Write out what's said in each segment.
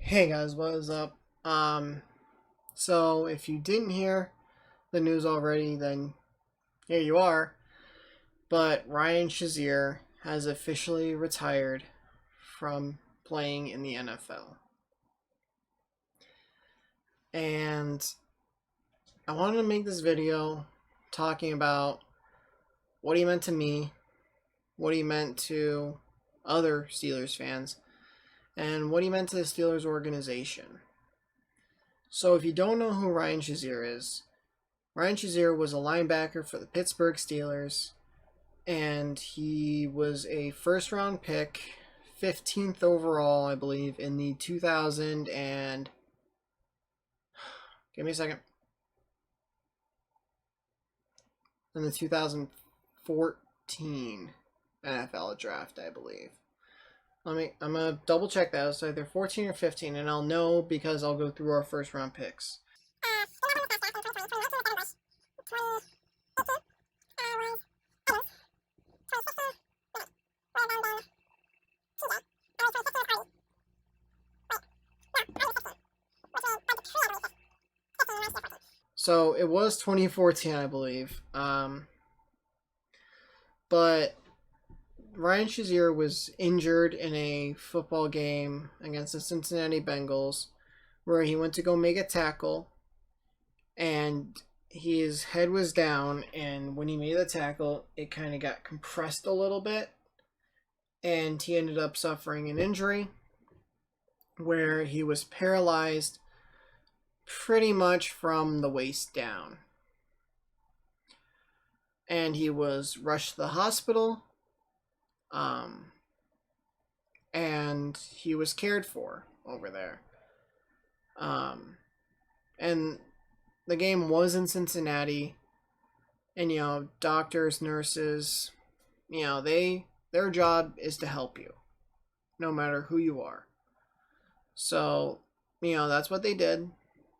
Hey guys, what is up? So if you didn't hear the news already, then here you are. But Ryan Shazier has officially retired from playing in the NFL. And I wanted to make this video talking about what he meant to me, what he meant to other Steelers fans, and what he meant to the Steelers organization. So if you don't know who Ryan Shazier is, Ryan Shazier was a linebacker for the Pittsburgh Steelers, and he was a first round pick, 15th overall, I believe, in the 2000 and give me a second. In the 2014 NFL draft, I believe. I'm gonna double check that. It's either 14 or 15, and I'll know because I'll go through our first round picks. So it was 2014, I believe. But Ryan Shazier was injured in a football game against the Cincinnati Bengals where he went to go make a tackle and his head was down, and when he made the tackle, it kind of got compressed a little bit, and he ended up suffering an injury where he was paralyzed pretty much from the waist down. And he was rushed to the hospital, and he was cared for over there. And the game was in Cincinnati, and doctors, nurses, their job is to help you, no matter who you are. So, that's what they did.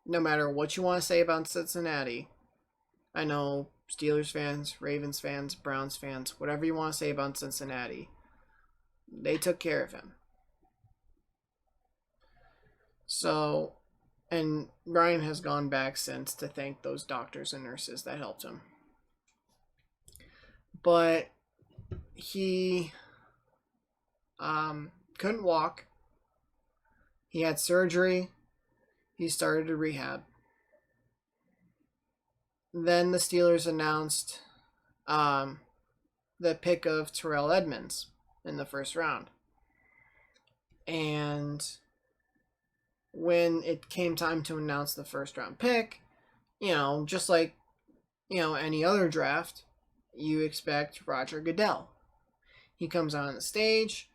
No matter what you want to say about Cincinnati, I know Steelers fans, Ravens fans, Browns fans, whatever you want to say about Cincinnati, they took care of him. So, and Ryan has gone back since to thank those doctors and nurses that helped him. But he couldn't walk. He had surgery. He started a rehab. Then the Steelers announced the pick of Terrell Edmunds in the first round. And when it came time to announce the first round pick, just like, any other draft, you expect Roger Goodell. He comes on the stage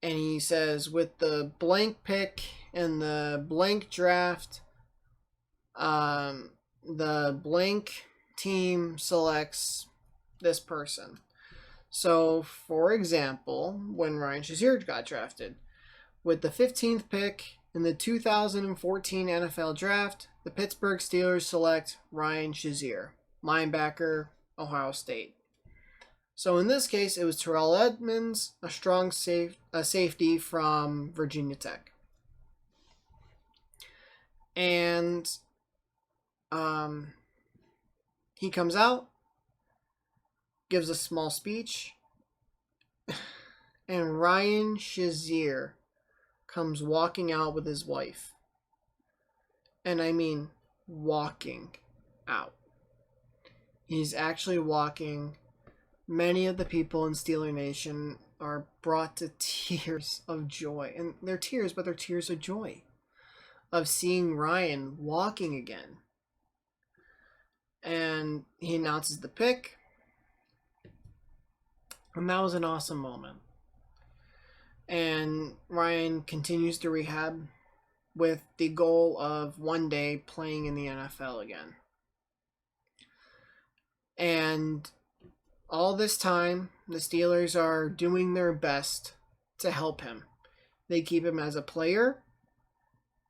and he says, with the blank pick and the blank draft, the blank team selects this person. So, for example, when Ryan Shazier got drafted, with the 15th pick in the 2014 NFL Draft, the Pittsburgh Steelers select Ryan Shazier, linebacker, Ohio State. So in this case, it was Terrell Edmunds, a strong safety from Virginia Tech. And he comes out, gives a small speech, and Ryan Shazier comes walking out with his wife. And I mean walking out. He's actually walking. Many of the people in Steeler Nation are brought to tears of joy. And they're tears, but they're tears of joy. Of seeing Ryan walking again. And he announces the pick. And that was an awesome moment. And Ryan continues to rehab with the goal of one day playing in the NFL again. And all this time, the Steelers are doing their best to help him. They keep him as a player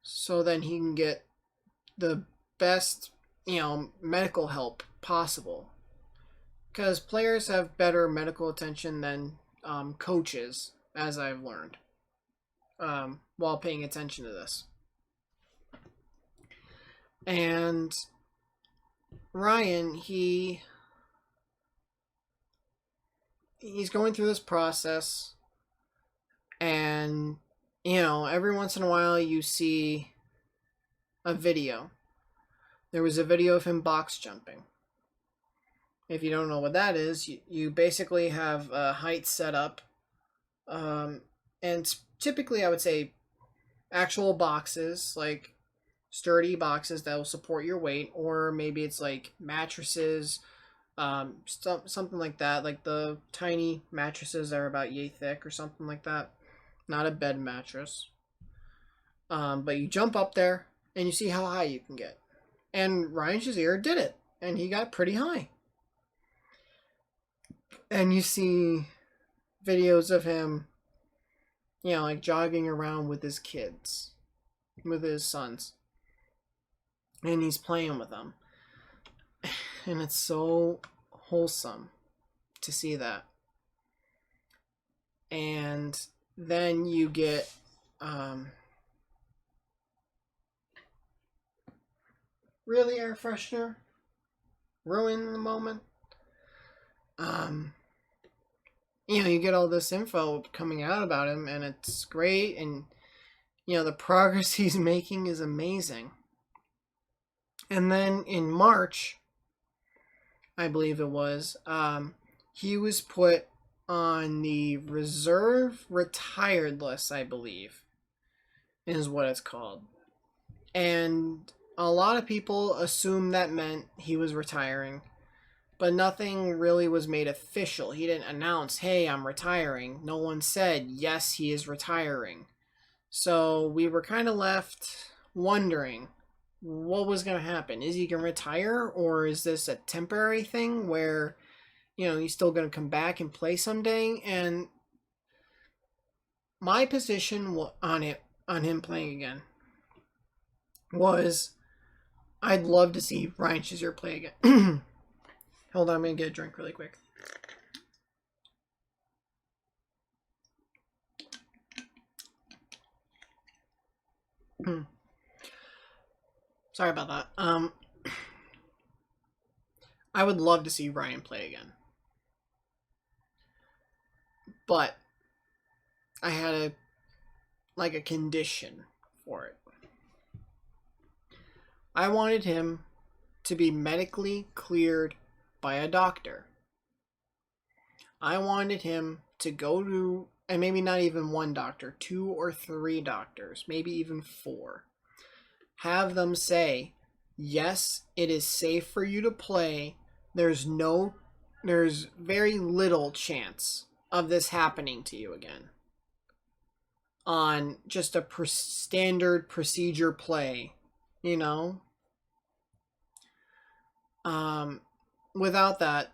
so then he can get the best, medical help possible. Because players have better medical attention than coaches, as I've learned. while paying attention to this. And Ryan, he's going through this process, and every once in a while you see a video. There was a video of him box jumping. If you don't know what that is, you basically have a height set up, and typically I would say actual boxes, like sturdy boxes that will support your weight, or maybe it's like mattresses, something like that, like the tiny mattresses that are about yay thick or something like that. Not a bed mattress. But you jump up there and you see how high you can get. And Ryan Shazier did it, and he got pretty high. And you see videos of him, like jogging around with his kids, with his sons. And he's playing with them. And it's so wholesome to see that. And then you get really air freshener ruin the moment. You get all this info coming out about him, and it's great, and the progress he's making is amazing. And then in March, I believe it was, he was put on the reserve retired list, I believe, is what it's called. And a lot of people assumed that meant he was retiring, but nothing really was made official. He didn't announce, hey, I'm retiring. No one said, yes, he is retiring. So we were kind of left wondering what was going to happen. Is he going to retire, or is this a temporary thing where, he's still going to come back and play someday? And my position on him playing again was, I'd love to see Ryan Shazier play again. Hold on, I'm going to get a drink really quick. Sorry about that. I would love to see Ryan play again. But I had a condition for it. I wanted him to be medically cleared by a doctor. I wanted him to go to, and maybe not even one doctor, 2 or 3 doctors, maybe even 4. Have them say, yes, it is safe for you to play. There's very little chance of this happening to you again. On just a standard procedure play, Without that,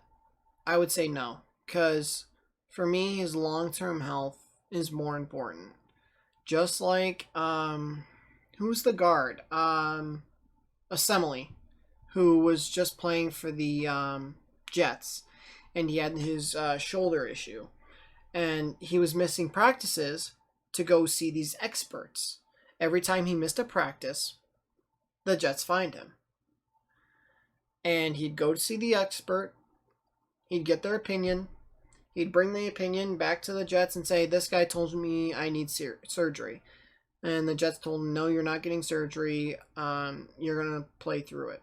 I would say no, because for me, his long-term health is more important. Just like, who's the guard? Assembly, who was just playing for the Jets, and he had his shoulder issue, and he was missing practices to go see these experts. Every time he missed a practice, the Jets fined him. And he'd go to see the expert, he'd get their opinion, he'd bring the opinion back to the Jets and say, this guy told me I need surgery. And the Jets told him, no, you're not getting surgery, you're going to play through it.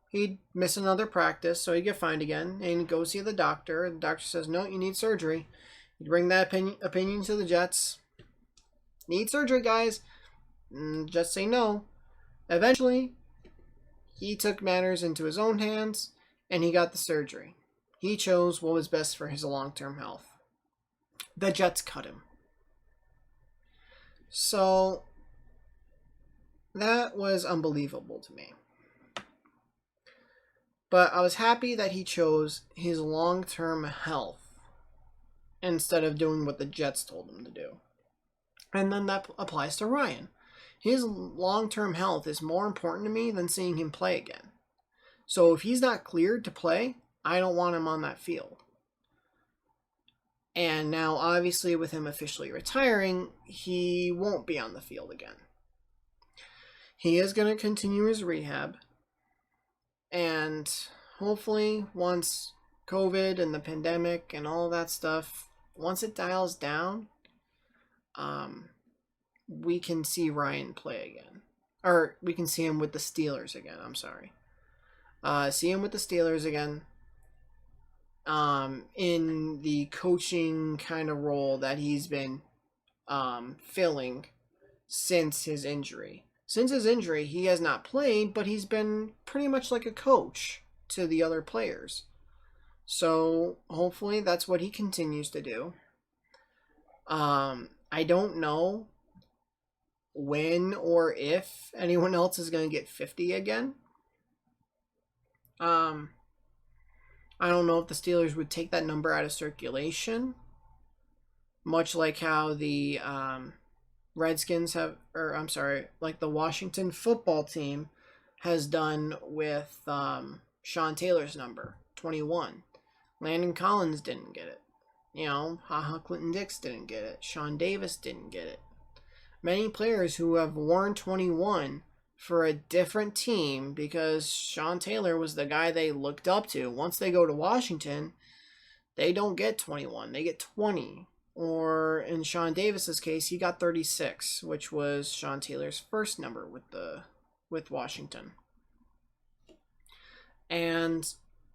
He'd miss another practice, so he'd get fined again, and he'd go see the doctor. The doctor says, no, you need surgery. He'd bring that opinion to the Jets. Need surgery, guys. Jets say no. Eventually, he took matters into his own hands, and he got the surgery. He chose what was best for his long-term health. The Jets cut him. So, that was unbelievable to me. But I was happy that he chose his long-term health instead of doing what the Jets told him to do. And then that applies to Ryan. His long-term health is more important to me than seeing him play again. So if he's not cleared to play, I don't want him on that field. And now, obviously, with him officially retiring, he won't be on the field again. He is going to continue his rehab. And hopefully, once COVID and the pandemic and all that stuff, once it dials down, we can see Ryan play again. Or we can see him with the Steelers again. I'm sorry. See him with the Steelers again. In the coaching kind of role that he's been filling since his injury. Since his injury, he has not played, but he's been pretty much like a coach to the other players. So hopefully that's what he continues to do. I don't know when or if anyone else is going to get 50 again. I don't know if the Steelers would take that number out of circulation, much like how the Redskins have, or I'm sorry, like the Washington football team has done with Sean Taylor's number, 21. Landon Collins didn't get it. You know, Clinton Dix didn't get it. Sean Davis didn't get it. Many players who have worn 21 for a different team because Sean Taylor was the guy they looked up to. Once they go to Washington, they don't get 21. They get 20. Or in Sean Davis's case, he got 36, which was Sean Taylor's first number with Washington. And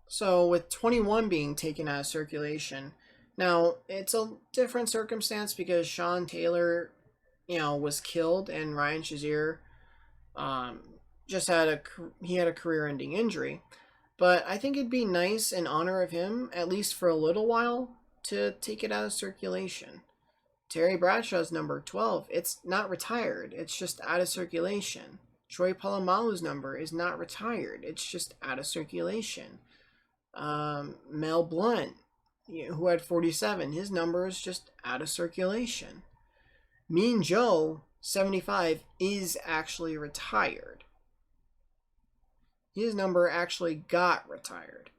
so with 21 being taken out of circulation, now it's a different circumstance because Sean Taylor, was killed and Ryan Shazier just had a career-ending injury. But I think it'd be nice in honor of him, at least for a little while, to take it out of circulation. Terry Bradshaw's number 12, it's not retired. It's just out of circulation. Troy Polamalu's number is not retired. It's just out of circulation. Mel Blount, who had 47, his number is just out of circulation. Mean Joe, 75, is actually retired. His number actually got retired.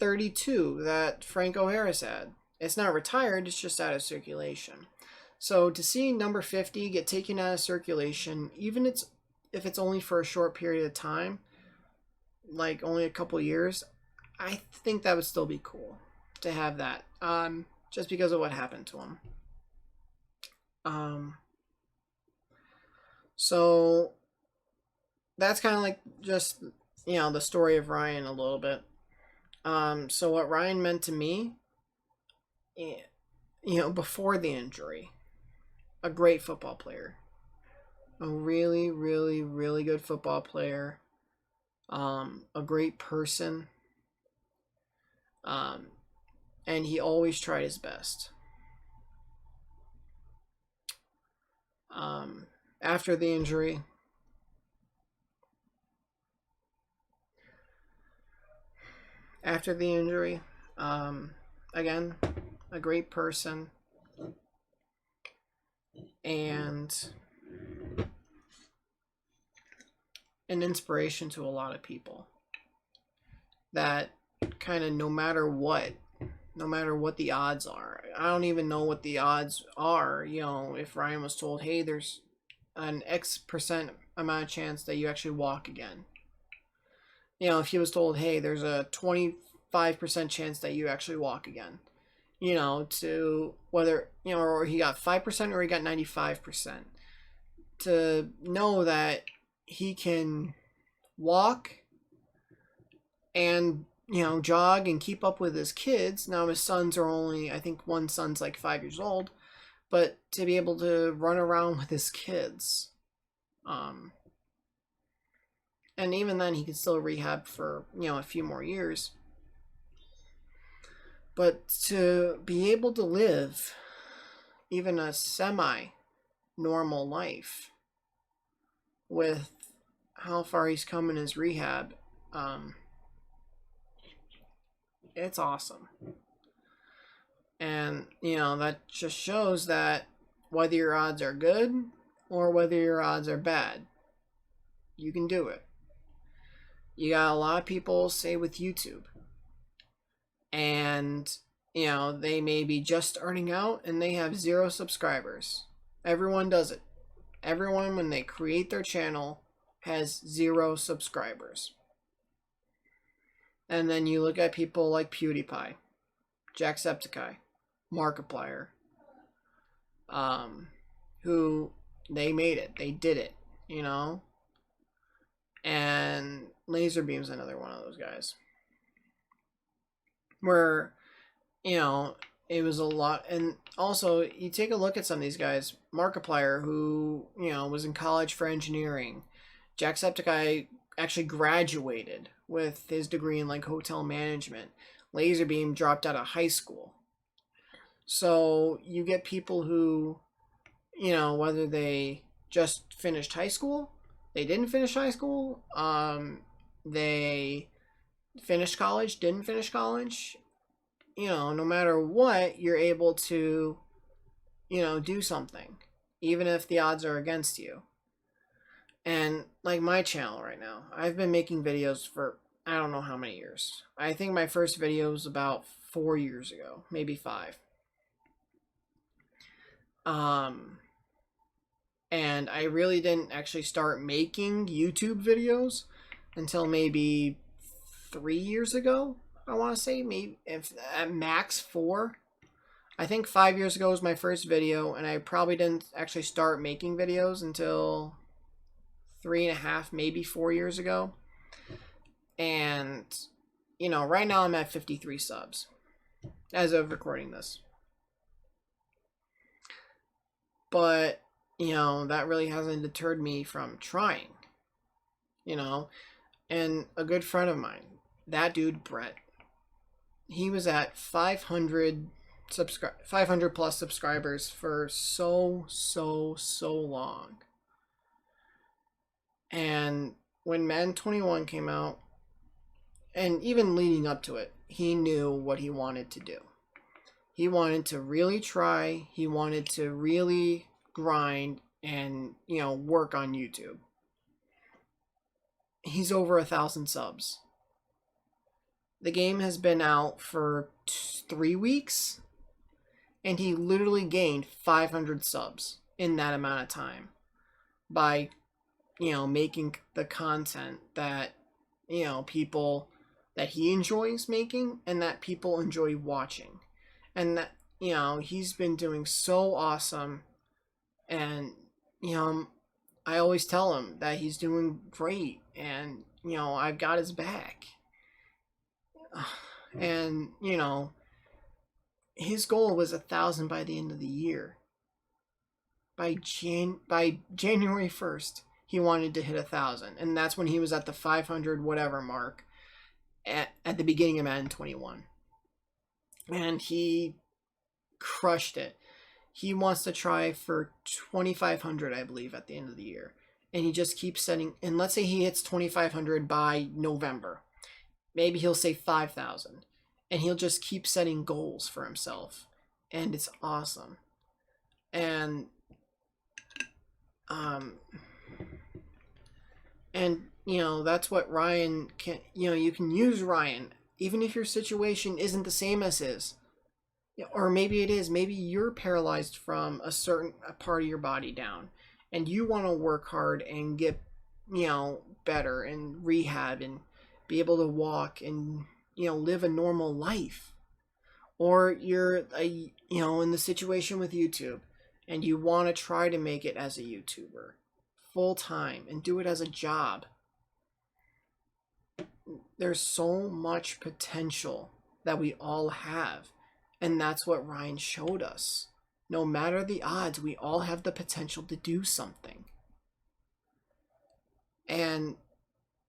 32 that Franco Harris had. It's not retired, it's just out of circulation. So to see number 50 get taken out of circulation, even if it's only for a short period of time, like only a couple years, I think that would still be cool to have that. Just because of what happened to him. So that's kind of like just, the story of Ryan a little bit. So what Ryan meant to me, before the injury, a great football player, a really, really, really good football player, a great person, and he always tried his best. After the injury, again, a great person and an inspiration to a lot of people. That kind of no matter what the odds are. I don't even know what the odds are, if Ryan was told, hey, there's an X% amount of chance that you actually walk again. If he was told, hey, there's a 25% chance that you actually walk again. To whether, or he got 5% or he got 95%. To know that he can walk and, jog and keep up with his kids. Now his sons are only, I think one son's like 5 years old, but to be able to run around with his kids. And even then he could still rehab for, a few more years. But to be able to live even a semi-normal life with how far he's come in his rehab, it's awesome. And, that just shows that whether your odds are good or whether your odds are bad, you can do it. You got a lot of people, say with YouTube, and they may be just starting out and they have 0 subscribers. Everyone does it. Everyone, when they create their channel, has 0 subscribers. And then you look at people like PewDiePie, Jacksepticeye, Markiplier, who they made it. They did it, And Laserbeam's another one of those guys. Where, it was a lot. And also, you take a look at some of these guys. Markiplier, who, was in college for engineering. Jacksepticeye actually graduated with his degree in, hotel management. Laserbeam dropped out of high school. So, you get people who, whether they just finished high school, they didn't finish high school, they finished college, didn't finish college, no matter what, you're able to, do something, even if the odds are against you. And like my channel right now, I've been making videos for I don't know how many years. I think my first video was about 4 years ago, maybe 5. And I really didn't actually start making YouTube videos until maybe 3 years ago. I want to say maybe if at max 4. I think 5 years ago was my first video, and I probably didn't actually start making videos until 3.5, maybe 4 years ago. And right now I'm at 53 subs as of recording this. But that really hasn't deterred me from trying. And a good friend of mine, that dude Brett, he was at 500 plus subscribers for so long. And when Madden 21 came out, and even leading up to it, he knew what he wanted to do. He wanted to really try. He wanted to really grind and, work on YouTube. He's over 1,000 subs. The game has been out for 3 weeks, and he literally gained 500 subs in that amount of time by, making the content that, people that he enjoys making and that people enjoy watching. And that, he's been doing so awesome. And, I always tell him that he's doing great and, I've got his back. And, his goal was 1,000 by the end of the year. By January 1st, he wanted to hit 1,000. And that's when he was at the 500 whatever mark at the beginning of Madden 21. And he crushed it. He wants to try for 2,500, I believe, at the end of the year. And he just keeps setting, and let's say he hits 2,500 by November. Maybe he'll say 5,000. And he'll just keep setting goals for himself. And it's awesome. And, that's what Ryan can, you can use Ryan, even if your situation isn't the same as his. Or maybe it is. Maybe you're paralyzed from a certain part of your body down, and you want to work hard and get, better and rehab and be able to walk and, live a normal life. Or you're, in the situation with YouTube, and you want to try to make it as a YouTuber full time and do it as a job. There's so much potential that we all have. And that's what Ryan showed us. No matter the odds, we all have the potential to do something. And,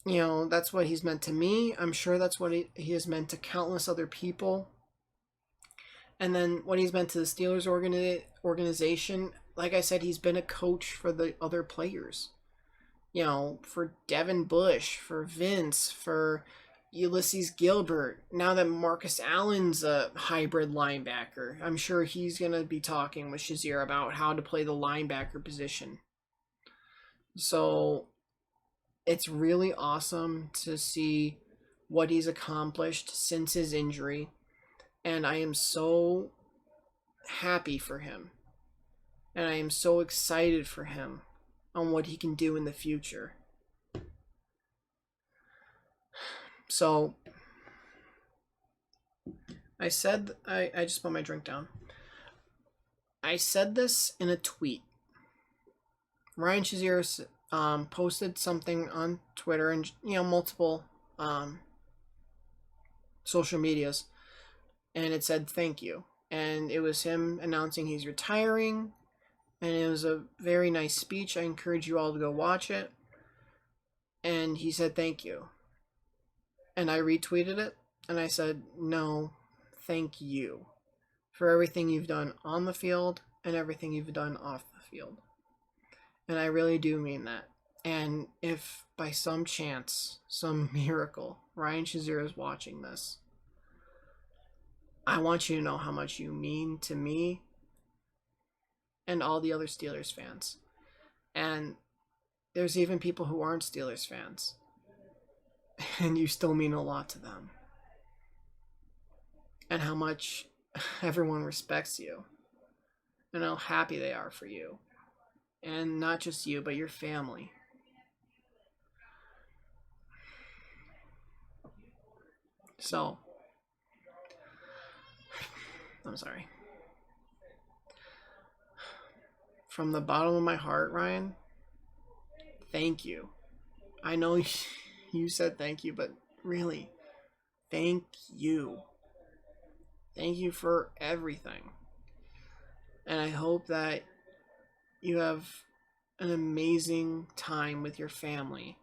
that's what he's meant to me. I'm sure that's what he has meant to countless other people. And then what he's meant to the Steelers organization, like I said, he's been a coach for the other players. For Devin Bush, for Vince, for Ulysses Gilbert. Now that Marcus Allen's a hybrid linebacker, I'm sure he's going to be talking with Shazier about how to play the linebacker position. So it's really awesome to see what he's accomplished since his injury. And I am so happy for him. And I am so excited for him on what he can do in the future. So, I just put my drink down. I said this in a tweet. Ryan Shazier posted something on Twitter and multiple social medias, and it said thank you. And it was him announcing he's retiring, and it was a very nice speech. I encourage you all to go watch it. And he said thank you. And I retweeted it, and I said, no, thank you for everything you've done on the field and everything you've done off the field. And I really do mean that. And if by some chance, some miracle, Ryan Shazier is watching this, I want you to know how much you mean to me and all the other Steelers fans. And there's even people who aren't Steelers fans. And you still mean a lot to them. And how much everyone respects you. And how happy they are for you. And not just you, but your family. So, I'm sorry. From the bottom of my heart, Ryan, thank you. I know you said thank you, but really, thank you. Thank you for everything. And I hope that you have an amazing time with your family.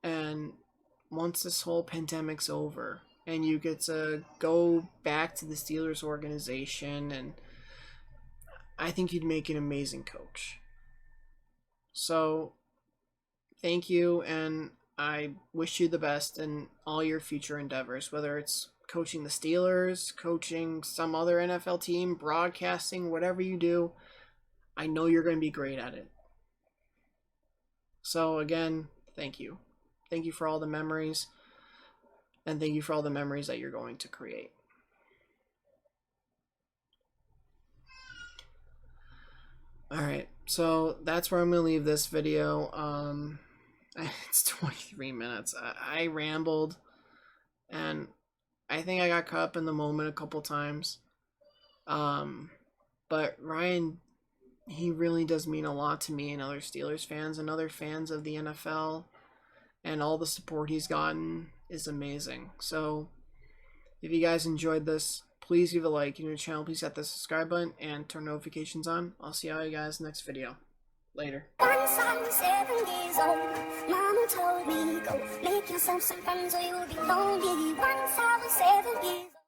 And once this whole pandemic's over and you get to go back to the Steelers organization, and I think you'd make an amazing coach. So thank you, and I wish you the best in all your future endeavors, whether it's coaching the Steelers, coaching some other NFL team, broadcasting, whatever you do. I know you're going to be great at it. So again, thank you. Thank you for all the memories, and thank you for all the memories that you're going to create. Alright, so that's where I'm going to leave this video. It's 23 minutes. I rambled, and I think I got caught up in the moment a couple times. But Ryan, he really does mean a lot to me and other Steelers fans and other fans of the NFL, and all the support he's gotten is amazing. So if you guys enjoyed this, please give a like, to the channel, please hit the subscribe button and turn notifications on. I'll see all you guys next video. Later. Once I was 7 years old, Mama told me, go make yourself some friends or you'll be lonely. Once I was 7 years old.